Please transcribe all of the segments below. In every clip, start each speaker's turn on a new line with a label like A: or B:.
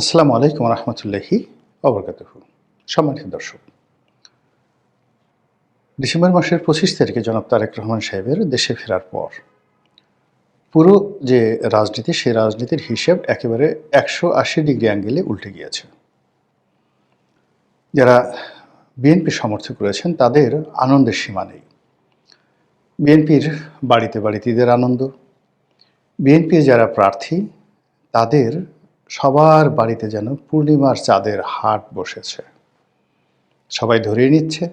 A: আসসালামু আলাইকুম রহমতুল্লাহি ওবরকাতুহু। সম্মানিত দর্শক, ডিসেম্বর মাসের ২৫ তারিখে জনাব তারেক রহমান সাহেবের দেশে ফেরার পর পুরো যে রাজনীতি, সেই রাজনীতির হিসেব একেবারে ১৮০ ডিগ্রি অ্যাঙ্গেলে উল্টে গিয়েছে। যারা বিএনপি সমর্থক রয়েছেন তাদের আনন্দের সীমা নেই। বিএনপির বাড়িতে বাড়িতে ঈদের আনন্দ, বিএনপির যারা প্রার্থী তাদের সবার বাড়িতে যেন পূর্ণিমার চাঁদের হাট বসেছে। সবাই ধরিয়ে নিচ্ছে,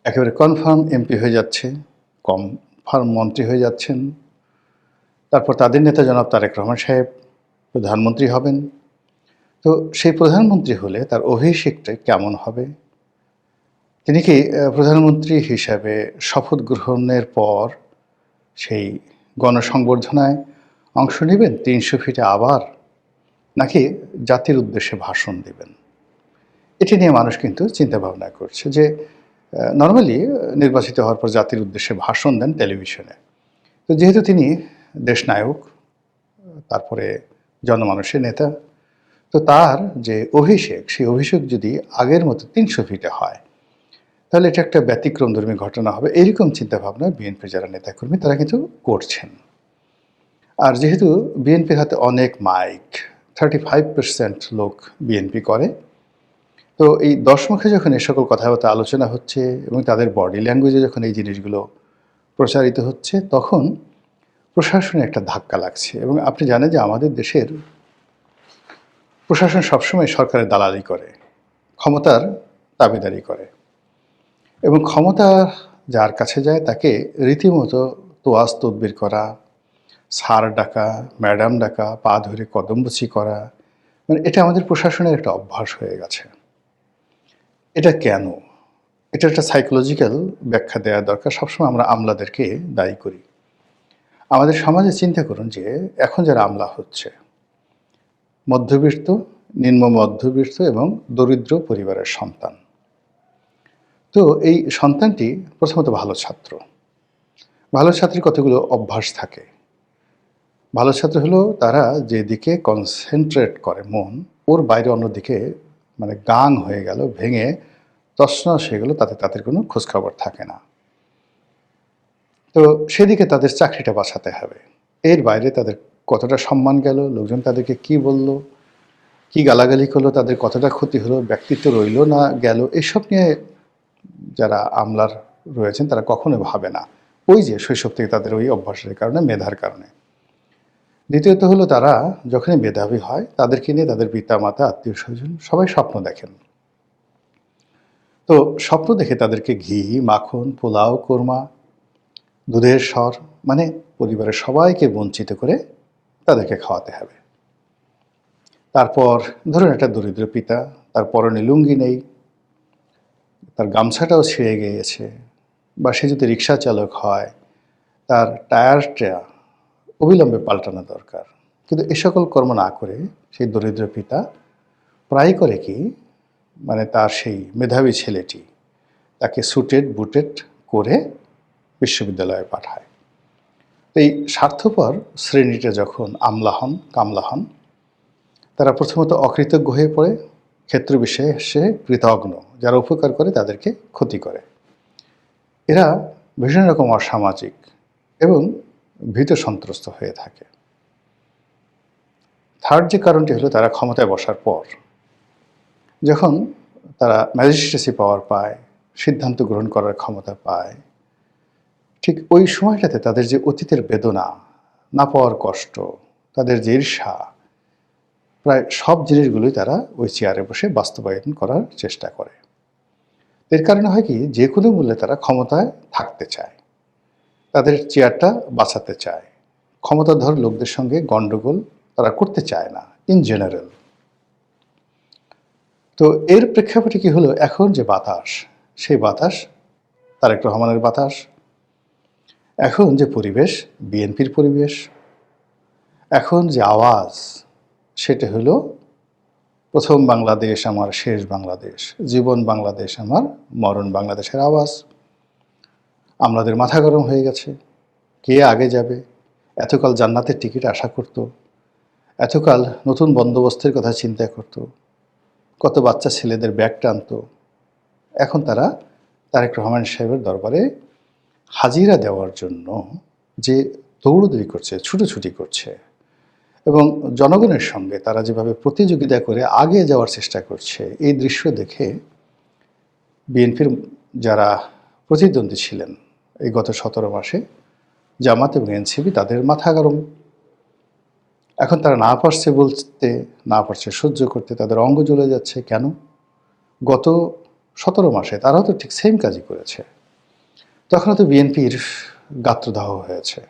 A: একেবারে কনফার্ম এমপি হয়ে যাচ্ছে, কনফার্ম মন্ত্রী হয়ে যাচ্ছেন। তারপর তাদের নেতা জনাব তারেক রহমান সাহেব প্রধানমন্ত্রী হবেন। তো সেই প্রধানমন্ত্রী হলে তার অভিষেকটা কেমন হবে? তিনি কি প্রধানমন্ত্রী হিসাবে শপথ গ্রহণের পর সেই গণসংবর্ধনায় অংশ নেবেন ৩০০ ফিটে আবার, নাকি জাতির উদ্দেশ্যে ভাষণ দেবেন? এটি নিয়ে মানুষ কিন্তু চিন্তাভাবনা করছে যে নর্মালি নির্বাচিত হওয়ার পর জাতির উদ্দেশ্যে ভাষণ দেন টেলিভিশনে। তো যেহেতু তিনি দেশনায়ক, তারপরে জনমানুষের নেতা, তো তার যে অভিষেক, সেই অভিষেক যদি আগের মতো ৩০০ ফিটে হয় তাহলে এটা একটা ব্যতিক্রমধর্মী ঘটনা হবে। এইরকম চিন্তাভাবনা বিএনপির যারা নেতাকর্মী তারা কিন্তু করছেন। আর যেহেতু বিএনপির হাতে অনেক মাইক, 35% লোক বিএনপি করে, তো এই দশমুখে যখন এই সকল কথাবার্তা আলোচনা হচ্ছে এবং তাদের বডি ল্যাঙ্গুয়েজে যখন এই জিনিসগুলো প্রচারিত হচ্ছে, তখন প্রশাসনে একটা ধাক্কা লাগছে। এবং আপনি জানেন যে আমাদের দেশের প্রশাসন সবসময় সরকারের দালালি করে, ক্ষমতার দাবিদারি করে, এবং ক্ষমতা যার কাছে যায় তাকে রীতিমতো তোয়াজ তদবির করা, স্যার ডাকা, ম্যাডাম ডাকা, পা ধরে কদমবুচি করা, মানে এটা আমাদের প্রশাসনের একটা অভ্যাস হয়ে গেছে। এটা কেন? এটা একটা সাইকোলজিক্যাল ব্যাখ্যা দেওয়া দরকার। সবসময় আমরা আমলাদেরকে দায়ী করি। আমাদের সমাজে চিন্তা করুন যে এখন যারা আমলা হচ্ছে মধ্যবিত্ত, নিম্ন মধ্যবিত্ত এবং দরিদ্র পরিবারের সন্তান। তো এই সন্তানটি প্রথমত ভালো ছাত্র। ভালো ছাত্রের কতগুলো অভ্যাস থাকে। ভালো ছাত্র হলো তারা যেদিকে কনসেন্ট্রেট করে মন, ওর বাইরে অন্যদিকে মানে গাং হয়ে গেল, ভেঙে তছনছ হয়ে গেল, তাতে তাদের কোনো খোঁজখবর থাকে না। তো সেদিকে তাদের চাকরিটা বাঁচাতে হবে। এর বাইরে তাদের কতটা সম্মান গেল, লোকজন তাদেরকে কি বলল, কি গালাগালি করলো, তাদের কতটা ক্ষতি হলো, ব্যক্তিত্ব রইল না গেল, এসব নিয়ে যারা আমলার রয়েছেন তারা কখনো ভাবে না। ওই যে শৈশব থেকে তাদের ওই অভ্যাসের কারণে, মেধার কারণে। দ্বিতীয়ত হলো তারা যখনই মেধাবী হয় তাদেরকে নিয়ে তাদের পিতা মাতা, আত্মীয় স্বজন সবাই স্বপ্ন দেখেন। তো স্বপ্ন দেখে তাদেরকে ঘি, মাখন, পোলাও, কোরমা, দুধের স্বর, মানে পরিবারের সবাইকে বঞ্চিত করে তাদেরকে খাওয়াতে হবে। তারপর ধরুন একটা দরিদ্র পিতা, তার পরনে লুঙ্গি নেই, তার গামছাটাও ছিঁড়ে গিয়েছে, বা সে যদি রিক্সা চালক হয় তার টায়ারটা অবিলম্বে পাল্টানো দরকার। কিন্তু এ সকল কর্ম না করে সেই দরিদ্র পিতা প্রায় করে কি, মানে তার সেই মেধাবী ছেলেটি তাকে সুটেড বুটেড করে বিশ্ববিদ্যালয়ে পাঠায়। এই স্বার্থপর শ্রেণীটা যখন আমলা হন, কামলা হন, তারা প্রথমত অকৃতজ্ঞ হয়ে পড়ে, ক্ষেত্র বিষয়ে সে কৃতজ্ঞ, যারা উপকার করে তাদেরকে ক্ষতি করে। এরা ভীষণ রকম অসামাজিক এবং ভীত সন্ত্রস্ত হয়ে থাকে। থার্ড যে কারণটি হলো, তারা ক্ষমতায় বসার পর যখন তারা ম্যাজিস্ট্রেসি পাওয়ার পায়, সিদ্ধান্ত গ্রহণ করার ক্ষমতা পায়, ঠিক ওই সময়টাতে তাদের যে অতীতের বেদনা, না পাওয়ার কষ্ট, তাদের যে ঈর্ষা, প্রায় সব জিনিসগুলোই তারা ওই চেয়ারে বসে বাস্তবায়ন করার চেষ্টা করে। এর কারণে হয় কি, যে কোনো মূল্যে তারা ক্ষমতায় থাকতে চায়, তাদের চেয়ারটা বাঁচাতে চায়, ক্ষমতাধর লোকদের সঙ্গে গণ্ডগোল তারা করতে চায় না ইন জেনারেল। তো এর প্রেক্ষাপটে কি হলো, এখন যে বাতাস, সেই বাতাস তারেক রহমানের বাতাস। এখন যে পরিবেশ, বিএনপির পরিবেশ। এখন যে আওয়াজ, সেটা হলো প্রথম বাংলাদেশ আমার শেষ বাংলাদেশ, জীবন বাংলাদেশ আমার মরণ বাংলাদেশের আওয়াজ। আমাদের মাথা গরম হয়ে গেছে, কে আগে যাবে, এতকাল জান্নাতের টিকিট আশা করত, এতকাল নতুন বন্দোবস্তের কথা চিন্তা করত, কত বাচ্চা ছেলেদের ব্যাগ টানতো। এখন তারা তারেক রহমান সাহেবের দরবারে হাজিরা দেওয়ার জন্য যে দৌড়দৌড়ি করছে, ছুটোছুটি করছে, এবং জনগণের সঙ্গে তারা যেভাবে প্রতিযোগিতা করে আগে যাওয়ার চেষ্টা করছে, এই দৃশ্য দেখে বিএনপির যারা প্রতিদ্বন্দ্বী ছিলেন এই গত 17 মাসে, জামাত এবং এনসিপি, তাদের মাথা গরম। এখন তারা না পারছে বলতে, না পারছে সহ্য করতে, তাদের অঙ্গ জ্বলে যাচ্ছে। কেন? গত 17 মাসে তারাও তো ঠিক সেম কাজই করেছে। তখনও তো বিএনপির গাত্রদাহ হয়েছে,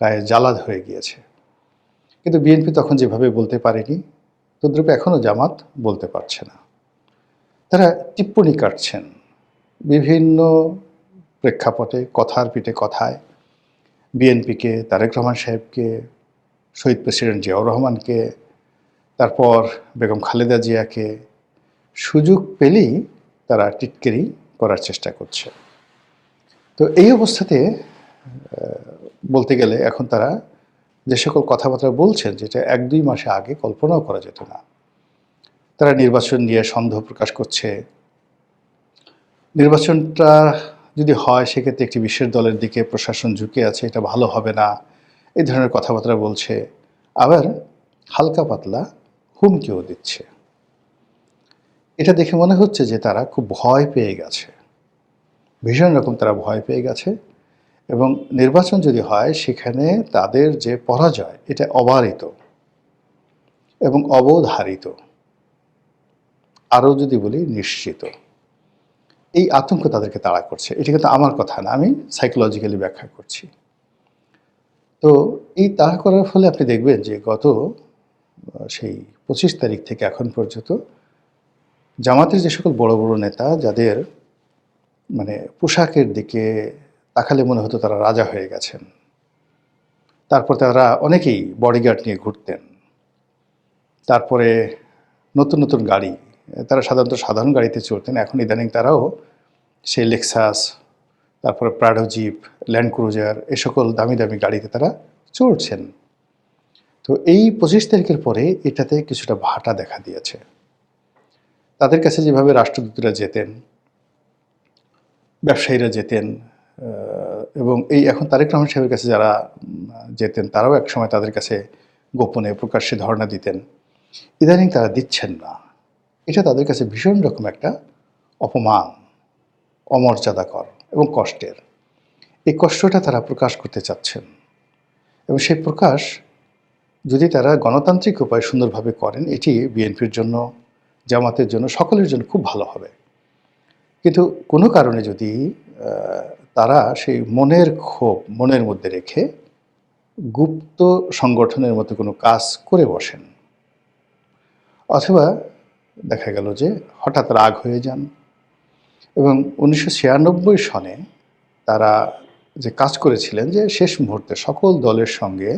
A: গায়ে জ্বালা হয়ে গিয়েছে। কিন্তু বিএনপি তখন যেভাবে বলতে পারেনি, তদ্রূপ এখনও জামাত বলতে পারছে না। তারা টিপ্পনি কাটছেন বিভিন্ন প্রেক্ষাপটে, কথার পিঠে কথায়, বিএনপিকে, তারেক রহমান সাহেবকে, শহীদ প্রেসিডেন্ট জিয়াউর রহমানকে, তারপর বেগম খালেদা জিয়াকে। সুযোগ পেলেই তারা টিটকেরি করার চেষ্টা করছে। তো এই অবস্থাতে বলতে গেলে এখন তারা যে সকল কথাবার্তা বলছেন, যেটা 1-2 মাসে আগে কল্পনাও করা যেত না। তারা নির্বাচন নিয়ে সন্দেহ প্রকাশ করছে। নির্বাচনটা যদি হয় সেক্ষেত্রে একটি বিশেষ দলের দিকে প্রশাসন ঝুঁকে আছে, এটা ভালো হবে না, এই ধরনের কথাবার্তা বলছে। আবার হালকা পাতলা হুমকিও দিচ্ছে। এটা দেখে মনে হচ্ছে যে তারা খুব ভয় পেয়ে গেছে, ভীষণ রকম তারা ভয় পেয়ে গেছে। এবং নির্বাচন যদি হয় সেখানে তাদের যে পরাজয়, এটা অবারিত এবং অবধারিত, আরও যদি বলি নিশ্চিত। এই আতঙ্ক তাদেরকে তাড়া করছে। এটা কিন্তু আমার কথা না, আমি সাইকোলজিক্যালি ব্যাখ্যা করছি। তো এই তাড়া করার ফলে আপনি দেখবেন যে গত সেই 25 তারিখ থেকে এখন পর্যন্ত জামাতের যে সকল বড় বড় নেতা, যাদের মানে পোশাকের দিকে তাকালে মনে হতো তারা রাজা হয়ে গেছেন, তারপর তারা অনেকেই বডিগার্ড নিয়ে ঘুরতেন, তারপরে নতুন নতুন গাড়ি, তারা সাধারণত সাধারণ গাড়িতে চড়তেন, এখন ইদানিং তারাও সেই লেক্সাস, তারপরে প্রাডো জিপ, ল্যান্ড ক্রুজার, এ সকল দামি দামি গাড়িতে তারা চড়ছেন। তো এই 25 তারিখের পরে এটাতে কিছুটা ভাটা দেখা দিয়েছে। তাদের কাছে যেভাবে রাষ্ট্রদূতরা যেতেন, ব্যবসায়ীরা যেতেন, এবং এই এখন তারেক রহমান সাহেবের কাছে যারা যেতেন, তারাও একসময় তাদের কাছে গোপনে প্রকাশ্যে ধর্ণা দিতেন, ইদানিং তারা দিচ্ছেন না। এটা তাদের কাছে ভীষণ রকম একটা অপমান, অমর্যাদাকর এবং কষ্টের। এই কষ্টটা তারা প্রকাশ করতে চাচ্ছেন, এবং সেই প্রকাশ যদি তারা গণতান্ত্রিক উপায়ে সুন্দরভাবে করেন, এটি বিএনপির জন্য, জামাতের জন্য, সকলের জন্য খুব ভালো হবে। কিন্তু কোনো কারণে যদি তারা সেই মনের ক্ষোভ মনের মধ্যে রেখে গুপ্ত সংগঠনের মতো কোনো কাজ করে বসেন, অথবা দেখা গেল যে হঠাৎ রাগ হয়ে যান, এবং 1996 সনে তারা যে কাজ করেছিলেন, যে শেষ মুহূর্তে সকল দলের সঙ্গে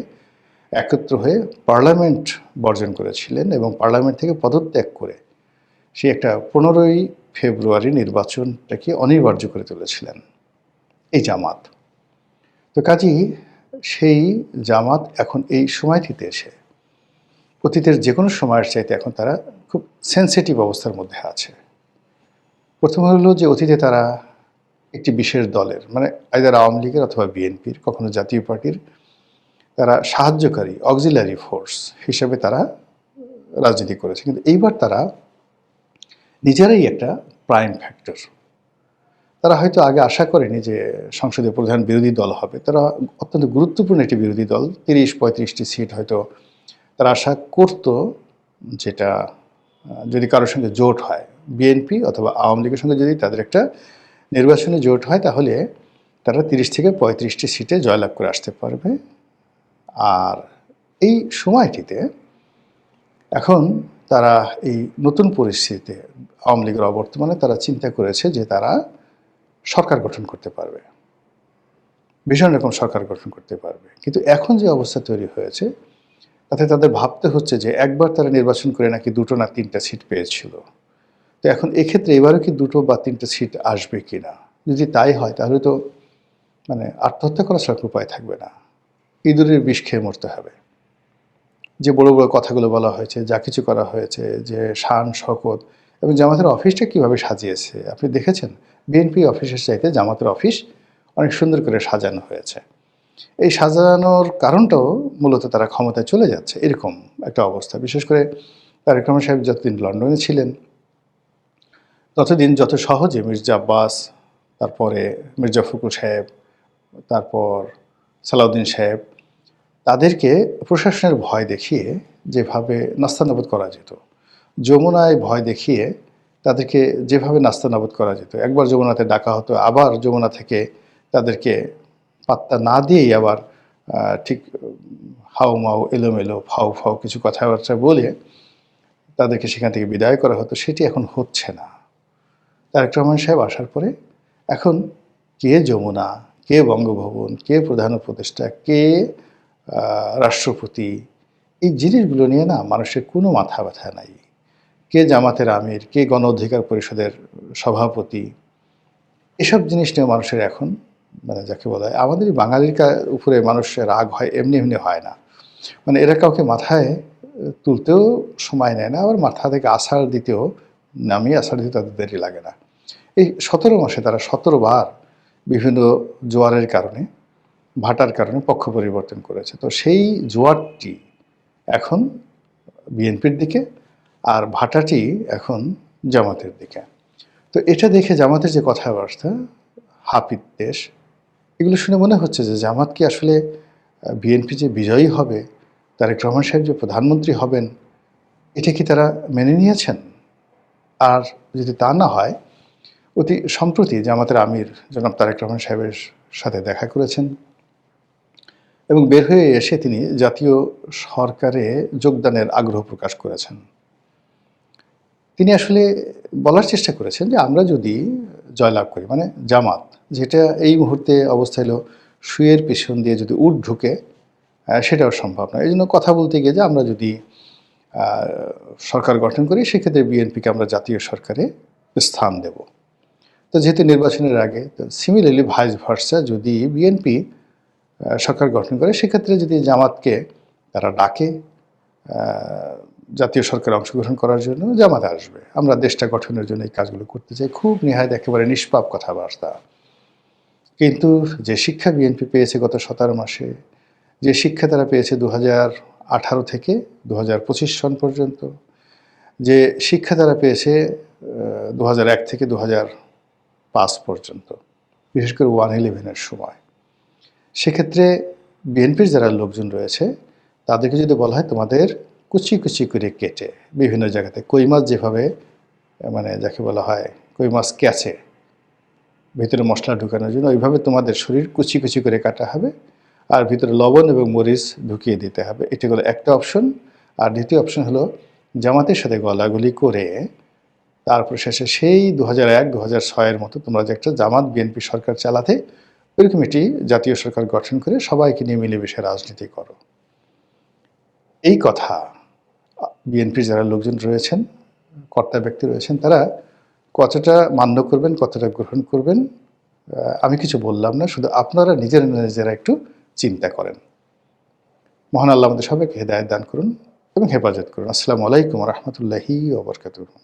A: একত্র হয়ে পার্লামেন্ট বর্জন করেছিলেন এবং পার্লামেন্ট থেকে পদত্যাগ করে সে একটা 15ই ফেব্রুয়ারি নির্বাচনটাকে অনিবার্য করে তুলেছিলেন এই জামাত। তো কাজেই সেই জামাত এখন এই সময়টিতে এসে অতীতের যে কোনো সময়ের চাইতে এখন তারা খুব সেন্সিটিভ অবস্থার মধ্যে আছে। প্রথম হলো যে অতীতে তারা একটি বিশেষ দলের, মানে আইদার আওয়ামী লীগের অথবা বিএনপির, কখনো জাতীয় পার্টির, তারা সাহায্যকারী অক্সিলারি ফোর্স হিসেবে তারা রাজনীতি করেছে। কিন্তু এইবার তারা নিজেরাই একটা প্রাইম ফ্যাক্টর। তারা হয়তো আগে আশা করেনি যে সংসদীয় প্রধান বিরোধী দল হবে। তারা অত্যন্ত গুরুত্বপূর্ণ একটি বিরোধী দল, 30-35টি সিট হয়তো তারা আশা করত, যেটা যদি কারোর সঙ্গে জোট হয়, বিএনপি অথবা আওয়ামী লীগের সঙ্গে যদি তাদের একটা নির্বাচনে জোট হয়, তাহলে তারা 30 থেকে 35টি সিটে জয়লাভ করে আসতে পারবে। আর এই সময়টিতে এখন তারা এই নতুন পরিস্থিতিতে, আওয়ামী লীগের অবর্তমানে তারা চিন্তা করেছে যে তারা সরকার গঠন করতে পারবে, ভীষণ রকম সরকার গঠন করতে পারবে। কিন্তু এখন যে অবস্থা তৈরি হয়েছে, তাতে তাদের ভাবতে হচ্ছে যে একবার তারা নির্বাচন করে নাকি 2টো না 3টা সিট পেয়েছিল। তো এখন এক্ষেত্রে এবারও কি 2টো বা 3টা সিট আসবে কি না? যদি তাই হয় তাহলে তো মানে আত্মহত্যা করা ছাড়া উপায় থাকবে না, ইঁদুরের বিষ খেয়ে মরতে হবে। যে বড় বড় কথাগুলো বলা হয়েছে, যা কিছু করা হয়েছে, যে শান শওকত এবং জামাতের অফিসটা কীভাবে সাজিয়েছে আপনি দেখেছেন? বিএনপি অফিসের চাইতে জামাতের অফিস অনেক সুন্দর করে সাজানো হয়েছে। এই সাজানোর কারণটাও মূলত তারা ক্ষমতায় চলে যাচ্ছে, এরকম একটা অবস্থা। বিশেষ করে তারেক রহমান সাহেব যতদিন লন্ডনে ছিলেন, ততদিন যত সহজে মির্জা আব্বাস, তারপরে মির্জা ফখরুল সাহেব, তারপর সালাউদ্দিন সাহেব, তাদেরকে প্রশাসনের ভয় দেখিয়ে যেভাবে নাস্তানাবুদ করা যেত, যমুনায় ভয় দেখিয়ে তাদেরকে যেভাবে নাস্তানাবুদ করা যেত, একবার যমুনাতে ডাকা হতো, আবার যমুনা থেকে তাদেরকে পাত্তা না দিয়েই আবার ঠিক হাউমাউ এলোমেলো ফাউ ফাউ কিছু কথাবার্তা বলে তাদেরকে সেখান থেকে বিদায় করা হতো, সেটি এখন হচ্ছে না। তারেক রহমান সাহেব আসার পরে এখন কে যমুনা, কে বঙ্গভবন, কে প্রধান উপদেষ্টা, কে রাষ্ট্রপতি, এই জিনিসগুলো নিয়ে না মানুষের কোনো মাথা ব্যথা নাই। কে জামাতের আমির, কে গণ অধিকার পরিষদের সভাপতি, এসব জিনিস নিয়ে মানুষের এখন মানে যাকে বলা হয়, আমাদের বাঙালির উপরে মানুষের রাগ হয় এমনি এমনি হয় না। মানে এরা কাউকে মাথায় তুলতেও সময় নেয় না, আবার মাথা থেকে আছাড় দিতেও নামিয়ে আছাড় দিতে তাদের দেরি লাগে না। এই ১৭ মাসে তারা ১৭ বার বিভিন্ন জোয়ারের কারণে, ভাটার কারণে পক্ষ পরিবর্তন করেছে। তো সেই জোয়ারটি এখন বিএনপির দিকে, আর ভাটাটি এখন জামাতের দিকে। তো এটা দেখে জামাতের যে কথাবার্তা, হাপিত দেশ, এগুলো শুনে মনে হচ্ছে যে জামাত কি আসলে বিএনপি যে বিজয়ী হবে, তারেক রহমান সাহেব যে প্রধানমন্ত্রী হবেন, এটা কি তারা মেনে নিয়েছেন? আর যদি তা না হয়, অতি সম্প্রতি জামাতের আমির জনাব তারেক রহমান সাহেবের সাথে দেখা করেছেন এবং বের হয়ে এসে তিনি জাতীয় সরকারে যোগদানের আগ্রহ প্রকাশ করেছেন। তিনি আসলে বলার চেষ্টা করেছেন যে আমরা যদি জয়লাভ করি, মানে জামাত যেটা এই মুহূর্তে অবস্থা হলো শুয়ের পিছন দিয়ে যদি উট ঢুকে, সেটাও সম্ভব না। এই জন্য কথা বলতে গিয়ে যে আমরা যদি সরকার গঠন করি, সেক্ষেত্রে বিএনপিকে আমরা জাতীয় সরকারে স্থান দেব। তো যেহেতু নির্বাচনের আগে, তো সিমিলারলি ভাইস ভার্সা যদি বিএনপি সরকার গঠন করে, সেক্ষেত্রে যদি জামাতকে তারা ডাকে জাতীয় সরকারে অংশগ্রহণ করার জন্য, জামাত আসবে। আমরা দেশটা গঠনের জন্য এই কাজগুলো করতে চাই। খুব নেহায়েত একেবারে নিষ্পাপ কথাবার্তা। কিন্তু যে শিক্ষা বিএনপি পেয়েছে গত ১৭ মাসে, যে শিক্ষা তারা পেয়েছে ২০১৮ থেকে ২০২৫ সন পর্যন্ত, যে শিক্ষা তারা পেয়েছে ২০০১ থেকে ২০০৫ পর্যন্ত, বিশেষ করে 1/11-এর সময়, সেক্ষেত্রে বিএনপির যারা লোকজন রয়েছে তাদেরকে যদি বলা হয় তোমাদের কুচি কুচি করে কেটে বিভিন্ন জায়গাতে কই মাছ যেভাবে মানে যাকে বলা হয় কই মাছ ক্যাচে ভিতরে মশলা ঢুকানোর জন্য, ওইভাবে তোমাদের শরীর কুচি কুচি করে কাটা হবে আর ভিতরে লবণ এবং মরিচ ঢুকিয়ে দিতে হবে। এটি হলো একটা অপশন। আর দ্বিতীয় অপশন হলো জামাতের সাথে গলাগলি করে তারপর শেষে সেই ২০০১-২০০৬-এর মতো তোমরা যে একটা জামাত বিএনপি সরকার চালাতে, ওইরকম একটি জাতীয় সরকার গঠন করে সবাইকে নিয়ে মিলেমিশে রাজনীতি করো। এই কথা বিএনপির যারা লোকজন রয়েছেন, কর্তা ব্যক্তি রয়েছেন, তারা কতটা মান্য করবেন, কতটা গ্রহণ করবেন, আমি কিছু বললাম না। শুধু আপনারা নিজেরা নিজেরা একটু চিন্তা করেন। মহান আল্লাহ আমাদের সবাইকে হেদায়েত দান করুন এবং হেফাজত করুন। আসসালামু আলাইকুম ওয়া রাহমাতুল্লাহি ওয়া বারাকাতুহু।